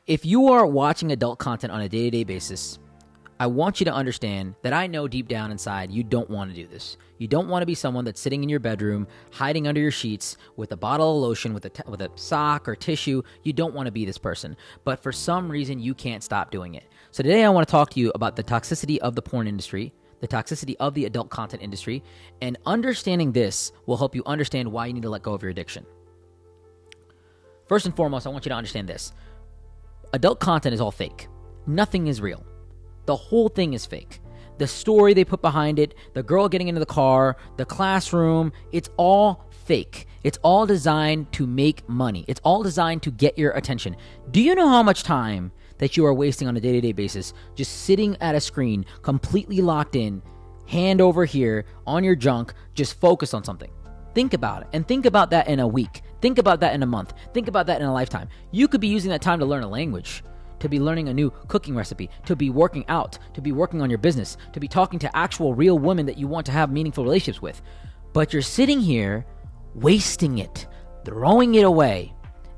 If you are watching adult content on a day-to-day basis, I want you to understand that I know deep down inside you don't want to do this. You don't want to be someone that's sitting in your bedroom, hiding under your sheets with a bottle of lotion, with a sock or tissue. You don't want to be this person. But for some reason, you can't stop doing it. So today I want to talk to you about the toxicity of the porn industry, the toxicity of the adult content industry, and understanding this will help you understand why you need to let go of your addiction. First and foremost, I want you to understand this. Adult content is all fake. Nothing is real. The whole thing is fake. The story they put behind it, the girl getting into the car, the classroom, it's all fake. It's all designed to make money. It's all designed to get your attention. Do you know how much time that you are wasting on a day-to-day basis just sitting at a screen, completely locked in, hand over here, on your junk, just focused on something? Think about it. And think about that in a week. Think about that in a month. Think about that in a lifetime. You could be using that time to learn a language, to be learning a new cooking recipe, to be working out, to be working on your business, to be talking to actual real women that you want to have meaningful relationships with. But you're sitting here wasting it, throwing it away,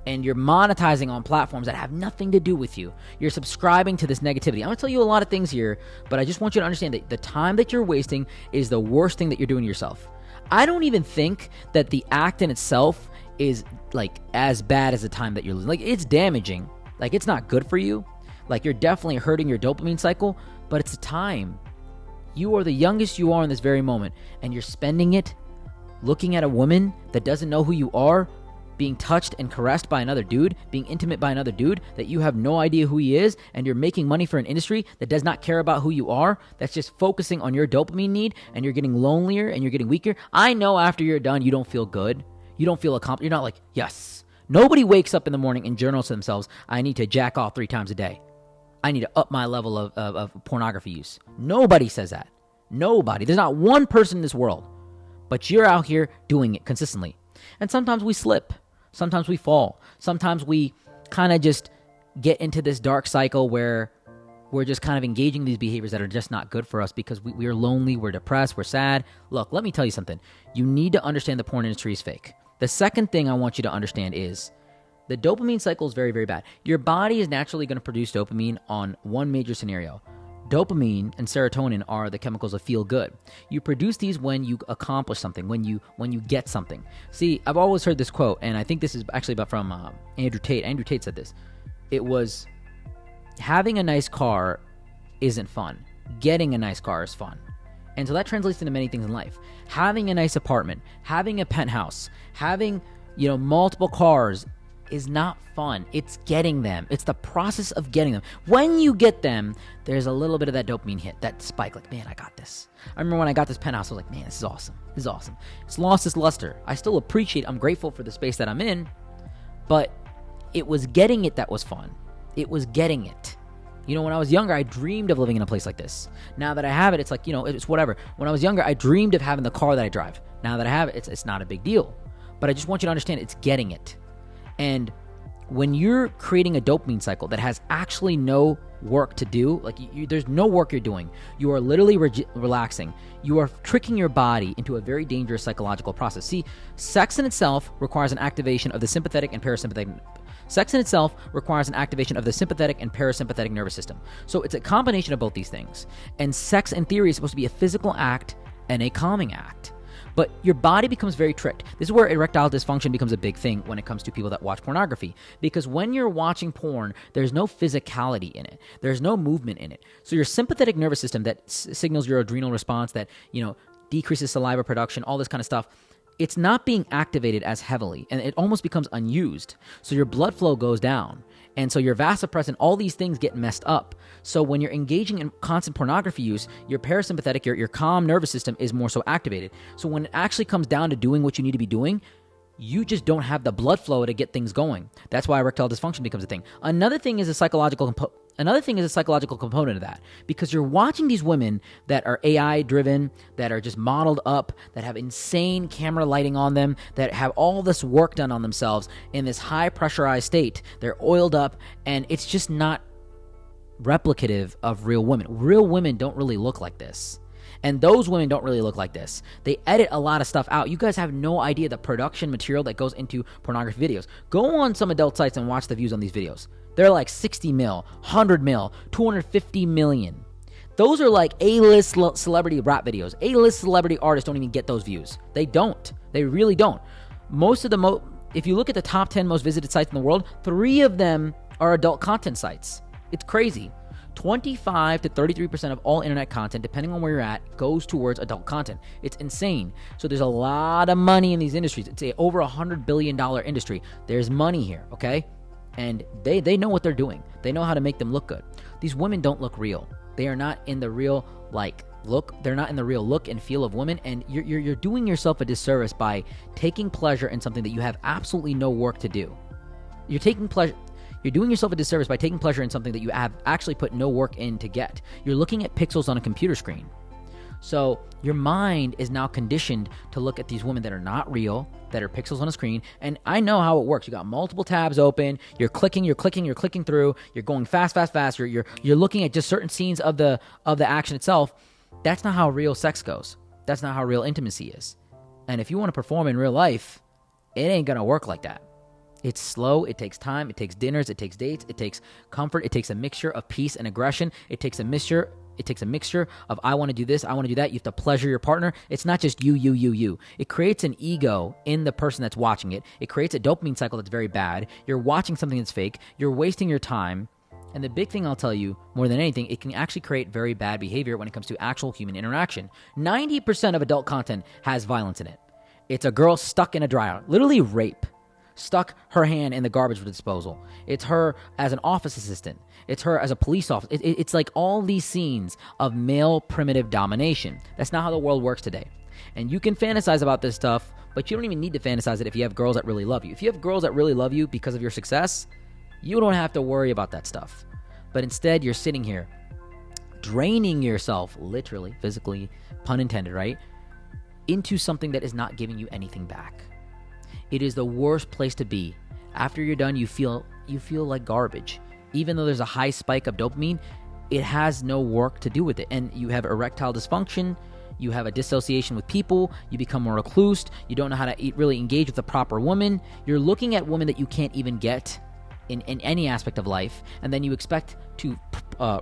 and you're monetizing on platforms that have nothing to do with you. You're subscribing to this negativity. I'm going to tell you a lot of things here, but I just want you to understand that the time that you're wasting is the worst thing that you're doing to yourself. I don't even think that the act in itself is like as bad as the time that you're losing. Like, it's damaging. Like, it's not good for you. Like, you're definitely hurting your dopamine cycle, but it's the time. You are the youngest you are in this very moment, and you're spending it looking at a woman that doesn't know who you are, being touched and caressed by another dude, being intimate by another dude that you have no idea who he is, and you're making money for an industry that does not care about who you are, that's just focusing on your dopamine need, and you're getting lonelier and you're getting weaker. I know after you're done, you don't feel good. You don't feel accomplished. You're not like, yes. Nobody wakes up in the morning and journals to themselves, I need to jack off 3 times a day. I need to up my level of pornography use. Nobody says that. Nobody. There's not one person in this world. But you're out here doing it consistently. And sometimes we slip. Sometimes we fall. Sometimes we kind of just get into this dark cycle where we're just kind of engaging these behaviors that are just not good for us because we are lonely, we're depressed, we're sad. Look, let me tell you something. You need to understand the porn industry is fake. The second thing I want you to understand is the dopamine cycle is very, very bad. Your body is naturally going to produce dopamine on one major scenario. Dopamine and serotonin are the chemicals of feel good. You produce these when you accomplish something, when you get something. See, I've always heard this quote, and I think this is actually from Andrew Tate. Andrew Tate said this. It was, having a nice car isn't fun. Getting a nice car is fun. And so that translates into many things in life. Having a nice apartment, having a penthouse, having, multiple cars is not fun. It's getting them. It's the process of getting them. When you get them, there's a little bit of that dopamine hit, that spike, like, man, I got this. I remember when I got this penthouse, I was like, man, this is awesome. This is awesome. It's lost its luster. I still I'm grateful for the space that I'm in, but it was getting it that was fun. It was getting it. When I was younger, I dreamed of living in a place like this. Now that I have it, it's like, it's whatever. When I was younger, I dreamed of having the car that I drive. Now that I have it, it's not a big deal. But I just want you to understand it's getting it. And when you're creating a dopamine cycle that has actually no work to do, like there's no work you're doing, you are literally relaxing. You are tricking your body into a very dangerous psychological process. See, sex in itself requires an activation of the sympathetic and parasympathetic. Sex in itself requires an activation of the sympathetic and parasympathetic nervous system. So it's a combination of both these things. And sex, in theory, is supposed to be a physical act and a calming act. But your body becomes very tricked. This is where erectile dysfunction becomes a big thing when it comes to people that watch pornography. Because when you're watching porn, there's no physicality in it. There's no movement in it. So your sympathetic nervous system that signals your adrenal response, that, decreases saliva production, all this kind of stuff, it's not being activated as heavily, and it almost becomes unused. So your blood flow goes down. And so your vasopressin, all these things get messed up. So when you're engaging in constant pornography use, your parasympathetic, your calm nervous system is more so activated. So when it actually comes down to doing what you need to be doing, you just don't have the blood flow to get things going. That's why erectile dysfunction becomes a thing. Another thing is a psychological component of that, because you're watching these women that are AI driven, that are just modeled up, that have insane camera lighting on them, that have all this work done on themselves in this high pressurized state. They're oiled up, and it's just not replicative of real women. Real women don't really look like this. And those women don't really look like this. They edit a lot of stuff out. You guys have no idea the production material that goes into pornography videos. Go on some adult sites and watch the views on these videos. They're like 60 mil, 100 mil, 250 million. Those are like A-list celebrity rap videos. A-list celebrity artists don't even get those views. They don't. They really don't. Most of the if you look at the top 10 most visited sites in the world, 3 of them are adult content sites. It's crazy. 25 to 33% of all internet content, depending on where you're at, goes towards adult content. It's insane. So there's a lot of money in these industries. It's over $100 billion industry. There's money here, okay? And they know what they're doing. They know how to make them look good. These women don't look real. They are not in the real look. They're not in the real look and feel of women. And you're doing yourself a disservice by taking pleasure in something that you have absolutely no work to do. You're doing yourself a disservice by taking pleasure in something that you have actually put no work in to get. You're looking at pixels on a computer screen. So your mind is now conditioned to look at these women that are not real, that are pixels on a screen. And I know how it works. You got multiple tabs open. You're clicking through. You're going fast. You're looking at just certain scenes of the action itself. That's not how real sex goes. That's not how real intimacy is. And if you want to perform in real life, it ain't going to work like that. It's slow. It takes time. It takes dinners. It takes dates. It takes comfort. It takes a mixture of peace and aggression. It takes a mixture of I want to do this, I want to do that. You have to pleasure your partner. It's not just you. It creates an ego in the person that's watching it. It creates a dopamine cycle that's very bad. You're watching something that's fake. You're wasting your time. And the big thing I'll tell you, more than anything, it can actually create very bad behavior when it comes to actual human interaction. 90% of adult content has violence in it. It's a girl stuck in a dryer, literally rape. Stuck her hand in the garbage disposal. It's her as an office assistant. It's her as a police officer. It's like all these scenes of male primitive domination. That's not how the world works today. And you can fantasize about this stuff, but you don't even need to fantasize it if you have girls that really love you. If you have girls that really love you because of your success, you don't have to worry about that stuff. But instead, you're sitting here draining yourself, literally, physically, pun intended, right? Into something that is not giving you anything back. It is the worst place to be. After you're done, you feel like garbage. Even though there's a high spike of dopamine, it has no work to do with it. And you have erectile dysfunction, you have a dissociation with people, you become more recluse, you don't know how to really engage with the proper woman. You're looking at women that you can't even get in any aspect of life, and then you expect to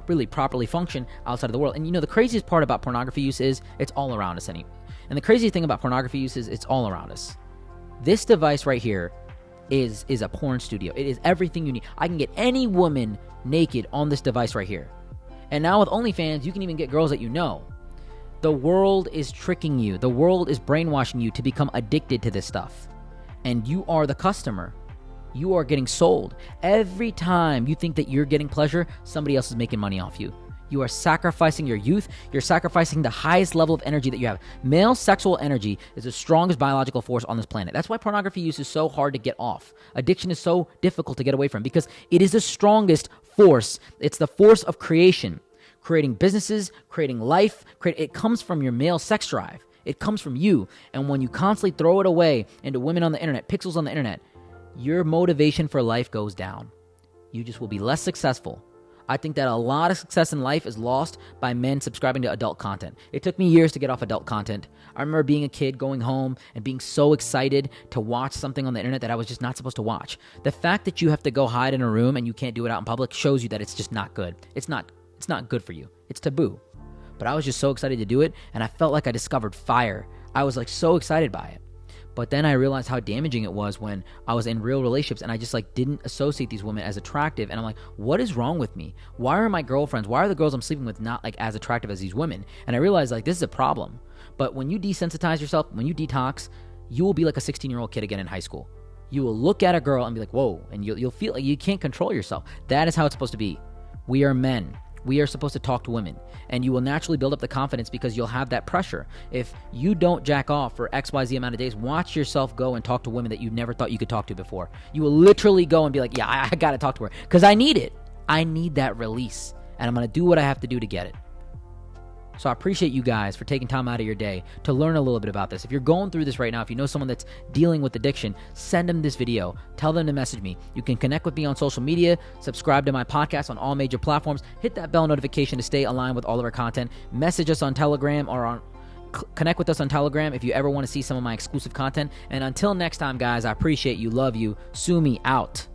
really properly function outside of the world. And the craziest part about pornography use is it's all around us. And the craziest thing about pornography use is it's all around us. This device right here is a porn studio. It is everything you need. I can get any woman naked on this device right here. And now with OnlyFans, you can even get girls that you know. The world is tricking you. The world is brainwashing you to become addicted to this stuff. And you are the customer. You are getting sold. Every time you think that you're getting pleasure, somebody else is making money off you. You are sacrificing your youth. You're sacrificing the highest level of energy that you have. Male sexual energy is the strongest biological force on this planet. That's why pornography use is so hard to get off. Addiction is so difficult to get away from because it is the strongest force. It's the force of creation. Creating businesses, creating life. It comes from your male sex drive. It comes from you. And when you constantly throw it away into women on the internet, pixels on the internet, your motivation for life goes down. You just will be less successful. I think that a lot of success in life is lost by men subscribing to adult content. It took me years to get off adult content. I remember being a kid going home and being so excited to watch something on the internet that I was just not supposed to watch. The fact that you have to go hide in a room and you can't do it out in public shows you that it's just not good. It's not good for you. It's taboo. But I was just so excited to do it, and I felt like I discovered fire. I was so excited by it. But then I realized how damaging it was when I was in real relationships and I just didn't associate these women as attractive. And I'm like, what is wrong with me? Why are my girlfriends, why are the girls I'm sleeping with not as attractive as these women? And I realized this is a problem. But when you desensitize yourself, when you detox, you will be like a 16-year-old kid again in high school. You will look at a girl and be like, whoa, and you'll feel like you can't control yourself. That is how it's supposed to be. We are men. We are supposed to talk to women, and you will naturally build up the confidence because you'll have that pressure. If you don't jack off for XYZ amount of days, watch yourself go and talk to women that you never thought you could talk to before. You will literally go and be like, yeah, I got to talk to her because I need it. I need that release, and I'm going to do what I have to do to get it. So I appreciate you guys for taking time out of your day to learn a little bit about this. If you're going through this right now, if you know someone that's dealing with addiction, send them this video. Tell them to message me. You can connect with me on social media, subscribe to my podcast on all major platforms, hit that bell notification to stay aligned with all of our content, message us on Telegram or connect with us on Telegram if you ever want to see some of my exclusive content. And until next time, guys, I appreciate you, love you. Sue me out.